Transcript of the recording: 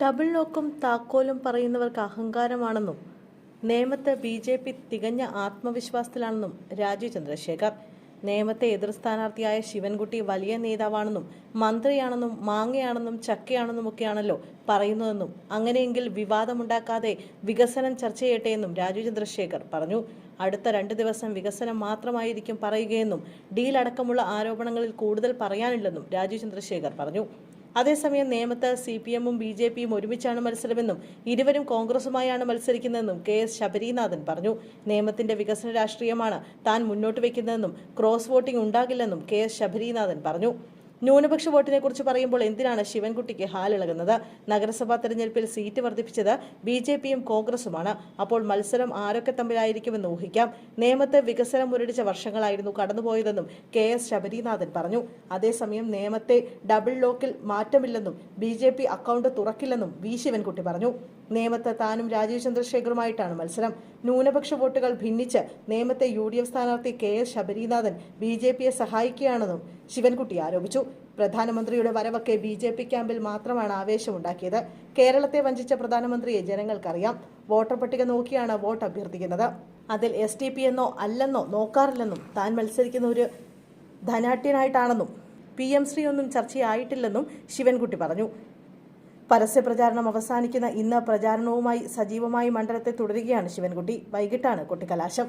Double ലോക്കും താക്കോലും പറയുന്നവർക്ക് അഹങ്കാരമാണെന്നും നേമത്ത് BJP തികഞ്ഞ ആത്മവിശ്വാസത്തിലാണെന്നും രാജീവ് ചന്ദ്രശേഖർ. നേമത്തെ എതിർ സ്ഥാനാർത്ഥിയായ ശിവൻകുട്ടി വലിയ നേതാവാണെന്നും മന്ത്രിയാണെന്നും മാങ്ങയാണെന്നും ചക്കയാണെന്നുമൊക്കെയാണല്ലോ പറയുന്നതെന്നും അങ്ങനെയെങ്കിൽ വിവാദമുണ്ടാക്കാതെ വികസനം ചർച്ച ചെയ്യട്ടെയെന്നും രാജീവ് ചന്ദ്രശേഖർ പറഞ്ഞു. അടുത്ത 2 ദിവസം വികസനം മാത്രമായിരിക്കും പറയുകയെന്നും ഡീൽ അടക്കമുള്ള ആരോപണങ്ങളിൽ കൂടുതൽ പറയാനില്ലെന്നും രാജീവ് ചന്ദ്രശേഖർ പറഞ്ഞു. അതേസമയം നേമത്ത് CPM-ഉം BJP-യും ഒരുമിച്ചാണ് മത്സരമെന്നും ഇരുവരും കോൺഗ്രസുമായാണ് മത്സരിക്കുന്നതെന്നും KS ശബരീനാഥൻ പറഞ്ഞു. നേമത്തിന്റെ വികസന രാഷ്ട്രീയമാണ് താൻ മുന്നോട്ട് വയ്ക്കുന്നതെന്നും ക്രോസ് വോട്ടിംഗ് ഉണ്ടാകില്ലെന്നും KS ശബരീനാഥൻ പറഞ്ഞു. ന്യൂനപക്ഷ വോട്ടിനെ കുറിച്ച് പറയുമ്പോൾ എന്തിനാണ് ശിവൻകുട്ടിക്ക് ഹാലിളകുന്നത്? നഗരസഭാ തെരഞ്ഞെടുപ്പിൽ സീറ്റ് വർദ്ധിപ്പിച്ചത് BJP-യും കോൺഗ്രസുമാണ്. അപ്പോൾ മത്സരം ആരൊക്കെ തമ്മിലായിരിക്കുമെന്ന് ഊഹിക്കാം. നേമത്തെ വികസനം മുരടിച്ച വർഷങ്ങളായിരുന്നു കടന്നുപോയതെന്നും KS ശബരീനാഥൻ പറഞ്ഞു. അതേസമയം നേമത്തെ ഡബിൾ ലോക്കിൽ മാറ്റമില്ലെന്നും BJP അക്കൗണ്ട് തുറക്കില്ലെന്നും V ശിവൻകുട്ടി പറഞ്ഞു. നേമത്ത് താനും രാജീവ് ചന്ദ്രശേഖറുമായിട്ടാണ് മത്സരം. ന്യൂനപക്ഷ വോട്ടുകൾ ഭിന്നിച്ച് നേമത്തെ UDF സ്ഥാനാർത്ഥി KS ശബരീനാഥൻ BJP-യെ സഹായിക്കുകയാണെന്നും ശിവൻകുട്ടി ആരോപിച്ചു. പ്രധാനമന്ത്രിയുടെ വരവൊക്കെ BJP ക്യാമ്പിൽ മാത്രമാണ് ആവേശമുണ്ടാക്കിയത്. കേരളത്തെ വഞ്ചിച്ച പ്രധാനമന്ത്രിയെ ജനങ്ങൾക്കറിയാം. വോട്ടർ പട്ടിക നോക്കിയാണ് വോട്ട് അഭ്യർത്ഥിക്കുന്നത്. അതിൽ STP എന്നോ അല്ലെന്നോ നോക്കാറില്ലെന്നും താൻ മത്സരിക്കുന്ന ഒരു ധനാഢ്യനായിട്ടാണെന്നും PM ശ്രീ ഒന്നും ചർച്ചയായിട്ടില്ലെന്നും ശിവൻകുട്ടി പറഞ്ഞു. പരസ്യപ്രചാരണം അവസാനിക്കുന്ന ഇന്ന് പ്രചാരണവുമായി സജീവമായി മണ്ഡലത്തെ തുടരുകയാണ് ശിവൻകുട്ടി. വൈകിട്ടാണ് കൊട്ടിക്കലാശം.